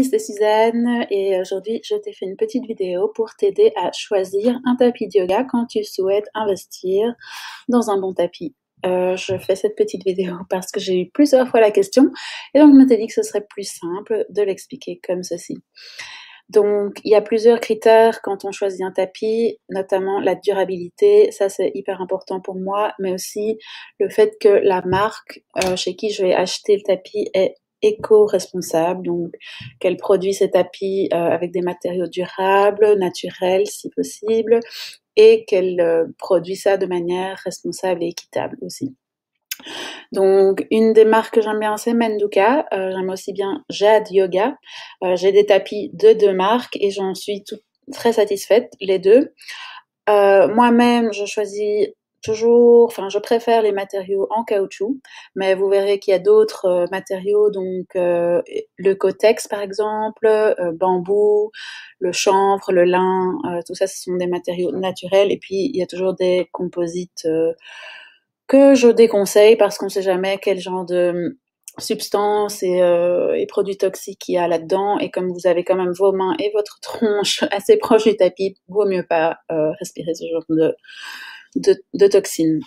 C'est Suzanne et aujourd'hui je t'ai fait une petite vidéo pour t'aider à choisir un tapis de yoga quand tu souhaites investir dans un bon tapis. Je fais cette petite vidéo parce que j'ai eu plusieurs fois la question et donc je m'étais dit que ce serait plus simple de l'expliquer comme ceci. Donc il y a plusieurs critères quand on choisit un tapis, notamment la durabilité, ça c'est hyper important pour moi, mais aussi le fait que la marque chez qui je vais acheter le tapis est éco-responsable, donc qu'elle produit ses tapis avec des matériaux durables, naturels si possible, et qu'elle produit ça de manière responsable et équitable aussi. Donc, une des marques que j'aime bien, c'est Manduka. J'aime aussi bien Jade Yoga. J'ai des tapis de deux marques et j'en suis très satisfaite, les deux. Moi-même, je choisis toujours, enfin, je préfère les matériaux en caoutchouc, mais vous verrez qu'il y a d'autres matériaux, donc le Cotex par exemple, bambou, le chanvre, le lin, tout ça, ce sont des matériaux naturels. Et puis, il y a toujours des composites que je déconseille parce qu'on ne sait jamais quel genre de substances et produits toxiques il y a là-dedans. Et comme vous avez quand même vos mains et votre tronche assez proche du tapis, vaut mieux pas respirer ce genre de toxines.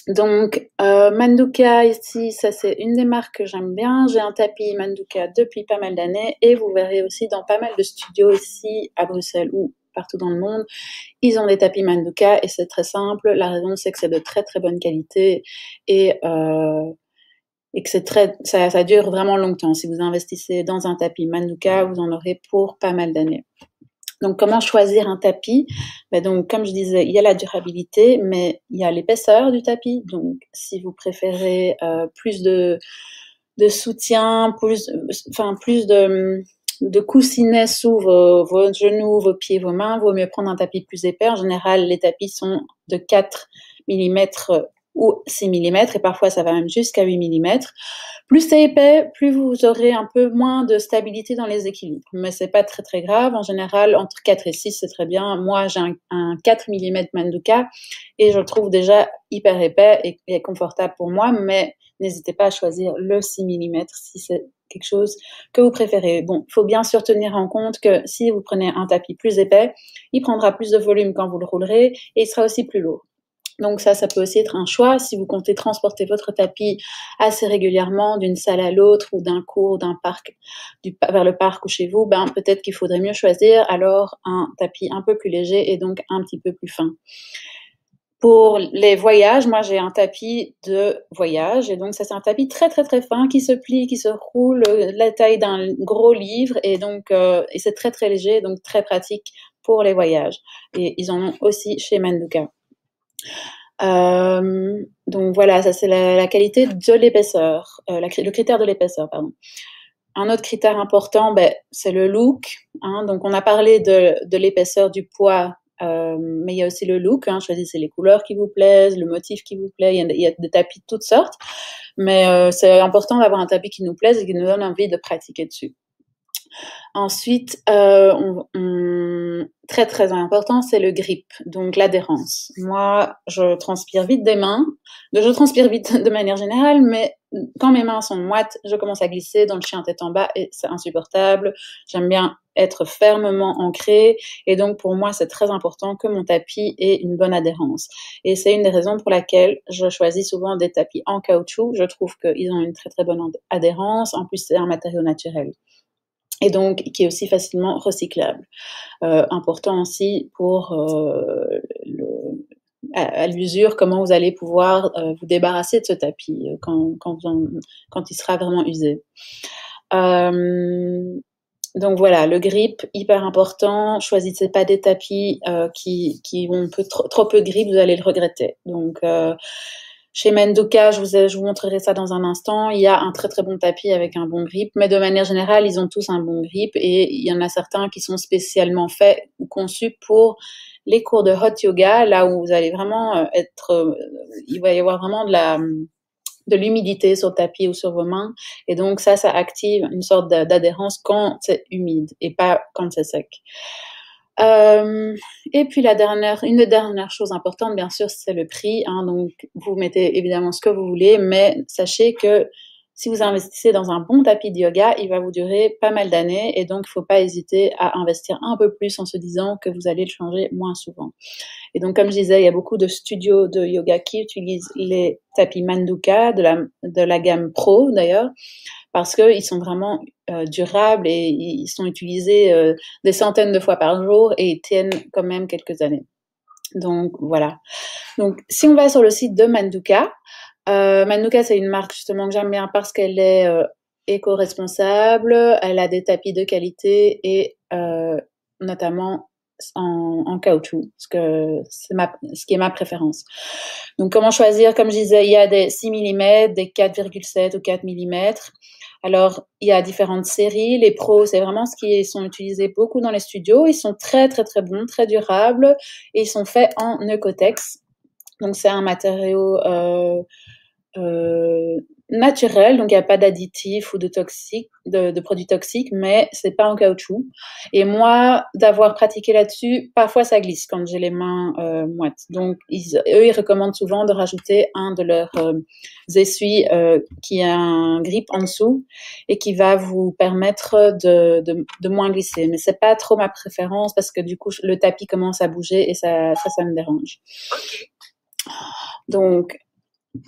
Donc, Manduka ici, ça c'est une des marques que j'aime bien. J'ai un tapis Manduka depuis pas mal d'années et vous verrez aussi dans pas mal de studios ici à Bruxelles ou partout dans le monde, ils ont des tapis Manduka et c'est très simple. La raison c'est que c'est de très très bonne qualité et que ça dure vraiment longtemps. Si vous investissez dans un tapis Manduka, vous en aurez pour pas mal d'années. Donc, comment choisir un tapis? Donc, comme je disais, il y a la durabilité, mais il y a l'épaisseur du tapis. Donc, si vous préférez plus de soutien, plus de coussinets sous vos genoux, vos pieds, vos mains, vaut mieux prendre un tapis plus épais. En général, les tapis sont de 4 mm ou 6 mm, et parfois ça va même jusqu'à 8 mm. Plus c'est épais, plus vous aurez un peu moins de stabilité dans les équilibres. Mais c'est pas très très grave. En général, entre 4 et 6, c'est très bien. Moi, j'ai un 4 mm Manduka et je le trouve déjà hyper épais et confortable pour moi, mais n'hésitez pas à choisir le 6 mm si c'est quelque chose que vous préférez. Bon, il faut bien sûr tenir en compte que si vous prenez un tapis plus épais, il prendra plus de volume quand vous le roulerez et il sera aussi plus lourd. Donc ça peut aussi être un choix si vous comptez transporter votre tapis assez régulièrement d'une salle à l'autre ou d'un cours, d'un parc, vers le parc ou chez vous, peut-être qu'il faudrait mieux choisir alors un tapis un peu plus léger et donc un petit peu plus fin. Pour les voyages, moi j'ai un tapis de voyage et donc ça c'est un tapis très très très fin qui se plie, qui se roule la taille d'un gros livre et donc et c'est très très léger donc très pratique pour les voyages. Et ils en ont aussi chez Manduka. Donc voilà, ça c'est la qualité de l'épaisseur, le critère de l'épaisseur, pardon. Un autre critère important, c'est le look. Donc on a parlé de l'épaisseur du poids, mais il y a aussi le look. Choisissez les couleurs qui vous plaisent, le motif qui vous plaît. Il y a des tapis de toutes sortes, mais c'est important d'avoir un tapis qui nous plaise et qui nous donne envie de pratiquer dessus. Ensuite, très très important, c'est le grip, donc l'adhérence. Moi, je transpire vite des mains, je transpire vite de manière générale, mais quand mes mains sont moites, je commence à glisser dans le chien tête en bas et c'est insupportable. J'aime bien être fermement ancrée et donc pour moi, c'est très important que mon tapis ait une bonne adhérence. Et c'est une des raisons pour laquelle je choisis souvent des tapis en caoutchouc. Je trouve qu'ils ont une très très bonne adhérence. En plus, c'est un matériau naturel et donc qui est aussi facilement recyclable. Important aussi pour à l'usure, comment vous allez pouvoir vous débarrasser de ce tapis quand il sera vraiment usé. Donc voilà, le grip, hyper important. Choisissez pas des tapis qui ont trop peu de grip, vous allez le regretter. Donc chez Manduka, je vous montrerai ça dans un instant. Il y a un très très bon tapis avec un bon grip, mais de manière générale, ils ont tous un bon grip et il y en a certains qui sont spécialement faits ou conçus pour les cours de hot yoga, là où vous allez vraiment il va y avoir vraiment de l'humidité sur le tapis ou sur vos mains. Et donc ça active une sorte d'adhérence quand c'est humide et pas quand c'est sec. Et puis une des dernières choses importantes, bien sûr, c'est le prix. Donc, vous mettez évidemment ce que vous voulez, mais sachez que si vous investissez dans un bon tapis de yoga, il va vous durer pas mal d'années et donc il ne faut pas hésiter à investir un peu plus en se disant que vous allez le changer moins souvent. Et donc, comme je disais, il y a beaucoup de studios de yoga qui utilisent les tapis Manduka de la gamme Pro d'ailleurs, parce qu'ils sont vraiment durables et ils sont utilisés des centaines de fois par jour et ils tiennent quand même quelques années. Donc, voilà. Donc, si on va sur le site de Manduka, Manduka, c'est une marque justement que j'aime bien parce qu'elle est éco-responsable, elle a des tapis de qualité et notamment en caoutchouc, ce qui est ma préférence. Donc, comment choisir? Comme je disais, il y a des 6 mm, des 4,7 ou 4 mm. Alors, il y a différentes séries. Les pros, c'est vraiment ce qui sont utilisés beaucoup dans les studios. Ils sont très, très, très bons, très durables et ils sont faits en Eucotex. Donc, c'est un matériau naturel, donc il n'y a pas d'additifs ou de produits toxiques, mais c'est pas en caoutchouc. Et moi, d'avoir pratiqué là-dessus, parfois ça glisse quand j'ai les mains moites. Donc eux, ils recommandent souvent de rajouter un de leurs essuies qui a un grip en dessous et qui va vous permettre de moins glisser. Mais c'est pas trop ma préférence parce que du coup le tapis commence à bouger et ça me dérange. Donc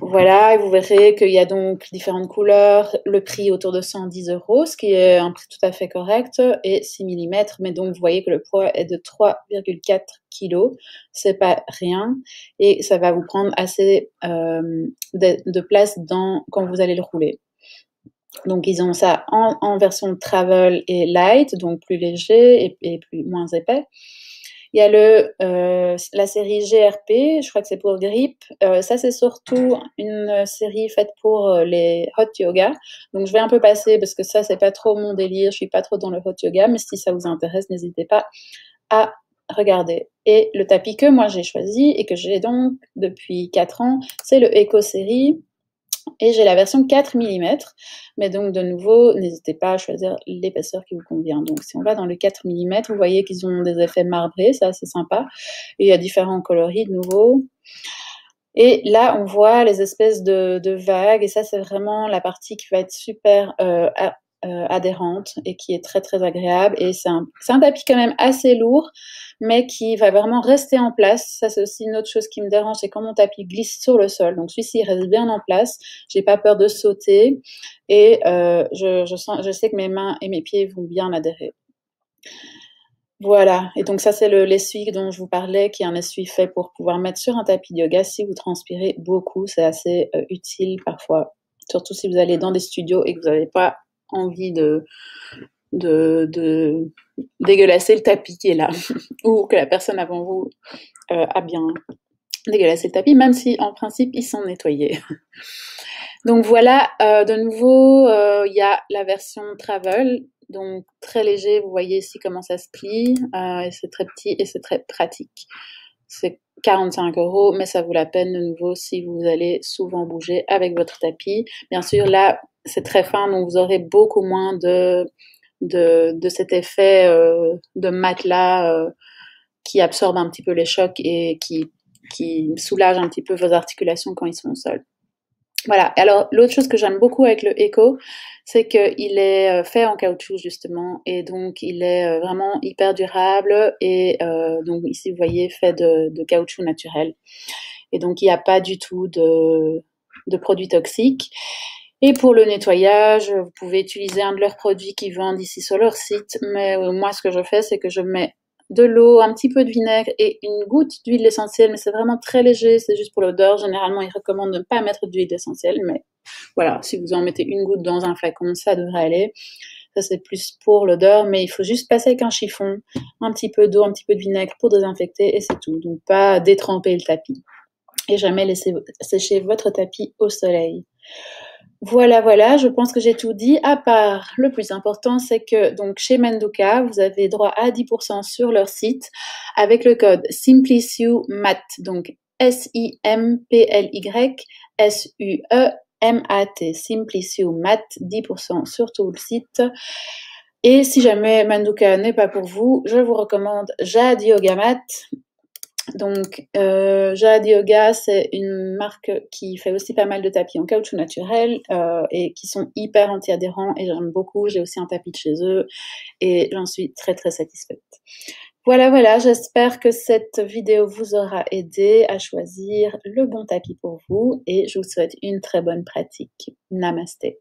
voilà, et vous verrez qu'il y a donc différentes couleurs, le prix autour de 110 €, ce qui est un prix tout à fait correct, et 6 mm, mais donc vous voyez que le poids est de 3,4 kg, c'est pas rien, et ça va vous prendre assez de place quand vous allez le rouler. Donc ils ont ça en version travel et light, donc plus léger et moins épais. Il y a la série GRP, je crois que c'est pour grip. Ça, c'est surtout une série faite pour les hot yoga. Donc, je vais un peu passer parce que ça, c'est pas trop mon délire. Je suis pas trop dans le hot yoga, mais si ça vous intéresse, n'hésitez pas à regarder. Et le tapis que moi j'ai choisi et que j'ai donc depuis 4 ans, c'est le Eco Série. Et j'ai la version 4 mm, mais donc de nouveau, n'hésitez pas à choisir l'épaisseur qui vous convient. Donc si on va dans le 4 mm, vous voyez qu'ils ont des effets marbrés, ça c'est sympa. Et il y a différents coloris de nouveau. Et là, on voit les espèces de vagues, et ça c'est vraiment la partie qui va être super adhérente et qui est très très agréable. Et c'est un tapis quand même assez lourd, mais qui va vraiment rester en place. Ça, c'est aussi une autre chose qui me dérange, c'est quand mon tapis glisse sur le sol. Donc celui-ci, il reste bien en place. J'ai pas peur de sauter et je sais que mes mains et mes pieds vont bien adhérer. Voilà, et donc ça c'est l'essuie dont je vous parlais, qui est un essuie fait pour pouvoir mettre sur un tapis de yoga si vous transpirez beaucoup. C'est assez utile parfois, surtout si vous allez dans des studios et que vous n'avez pas envie de dégueulasser le tapis qui est là, ou que la personne avant vous a bien dégueulassé le tapis, même si en principe ils sont nettoyés. Donc voilà, de nouveau, il y a la version travel, donc très léger, vous voyez ici comment ça se plie, et c'est très petit et c'est très pratique. C'est 45 €, mais ça vaut la peine de nouveau si vous allez souvent bouger avec votre tapis. Bien sûr, là, c'est très fin, donc vous aurez beaucoup moins de cet effet de matelas qui absorbe un petit peu les chocs et qui soulage un petit peu vos articulations quand ils sont au sol. Voilà. Alors, l'autre chose que j'aime beaucoup avec le Eco, c'est qu'il est fait en caoutchouc, justement, et donc il est vraiment hyper durable, et donc ici, vous voyez, fait de caoutchouc naturel. Et donc, il n'y a pas du tout de produits toxiques. Et pour le nettoyage, vous pouvez utiliser un de leurs produits qu'ils vendent ici sur leur site, mais moi, ce que je fais, c'est que je mets de l'eau, un petit peu de vinaigre et une goutte d'huile essentielle, mais c'est vraiment très léger, c'est juste pour l'odeur. Généralement, ils recommandent de ne pas mettre d'huile essentielle, mais voilà, si vous en mettez une goutte dans un flacon, ça devrait aller. Ça, c'est plus pour l'odeur, mais il faut juste passer avec un chiffon, un petit peu d'eau, un petit peu de vinaigre pour désinfecter, et c'est tout. Donc, pas détremper le tapis. Et jamais laisser sécher votre tapis au soleil. Voilà, je pense que j'ai tout dit, à part le plus important, c'est que donc chez Manduka, vous avez droit à 10% sur leur site avec le code SimpliSueMat, donc SIMPLYSUEMAT, SimpliSueMat, 10% sur tout le site. Et si jamais Manduka n'est pas pour vous, je vous recommande Jade Yoga Mat, Donc, Jade Yoga, c'est une marque qui fait aussi pas mal de tapis en caoutchouc naturel et qui sont hyper anti-adhérents et j'aime beaucoup. J'ai aussi un tapis de chez eux et j'en suis très très satisfaite. Voilà, j'espère que cette vidéo vous aura aidé à choisir le bon tapis pour vous et je vous souhaite une très bonne pratique. Namasté.